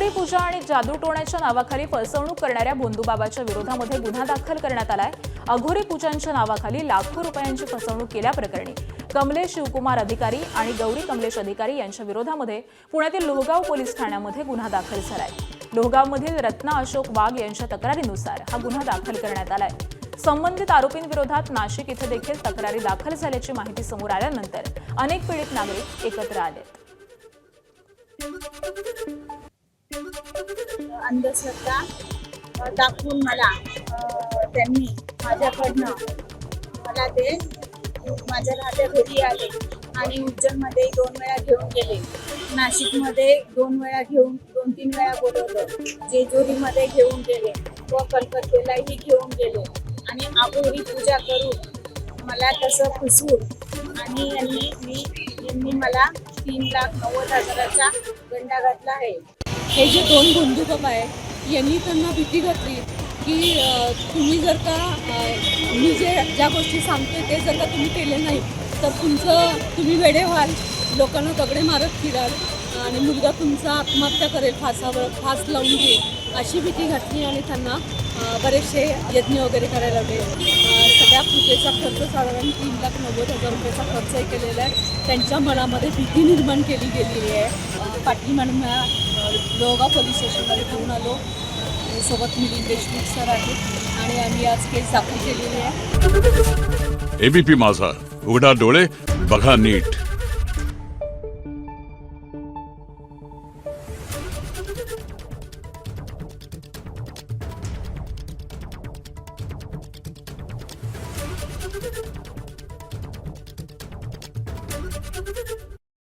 अघोरी पूजा आणि जादूटोण्याच्या नावाखाली फसवणूक करणाऱ्या भोंदूबाबाच्या विरोधामध्ये गुन्हा दाखल करण्यात आलाय। अघोरी पूजांच्या नावाखाली लाखो रुपयांची फसवणूक केल्याप्रकरणी कमलेश शिवकुमार अधिकारी आणि गौरी कमलेश अधिकारी यांच्या विरोधामध्ये पुण्यातील लोहगाव पोलीस ठाण्यामध्ये गुन्हा दाखल झालाय। लोहगावमधील रत्ना अशोक वाघ यांच्या तक्रारीनुसार हा गुन्हा दाखल करण्यात आलाय। संबंधित आरोपींविरोधात नाशिक इथे देखील तक्रारी दाखल झाल्याची माहिती समोर आल्यानंतर अनेक पीडित नागरिक एकत्र आलेत। अंधश्रद्धा दाखवून मला त्यांनी माझ्याकडनं मला ते माझ्या राहत्या घरी आले आणि उज्जैनमध्ये 2 वेळा घेऊन गेले, नाशिकमध्ये 2 वेळा घेऊन 2-3 वेळा बोलवलं, जेजुरीमध्ये घेऊन गेले व कलकत्त्यालाही घेऊन गेले आणि अघोरी पूजा करून मला तसं फसवून आणि यांनी मला 3,90,000चा गंडा घातला आहे। हे जे 2 बंधुबाबा आहे यांनी त्यांना भीती घातली की तुम्ही जर का मी ज्या गोष्टी सांगते ते जर का तुम्ही केले नाही तर तुम्ही वेडे व्हाल, लोकांना दगडे मारत फिराल आणि मुलगा तुमचा आत्महत्या करेल, फास लावून घेईल अशी भीती घातली आणि त्यांना बरेचसे यज्ञ वगैरे करायला लागले। सगळ्या पूजेचा खर्च साधारण 3,90,000 रुपयाचा खर्चही केलेला आहे। त्यांच्या मनामध्ये भीती निर्माण केली गेलेली आहे। पाठीमागच्या लोहगाव पोलीस स्टेशनमध्ये घेऊन आलो, सोबत मिलिंद देशमुख सर आहेत आणि आम्ही आज केस दाखल केलेली आहे। एबीपी माझा, उघडा डोळे बघा नीट।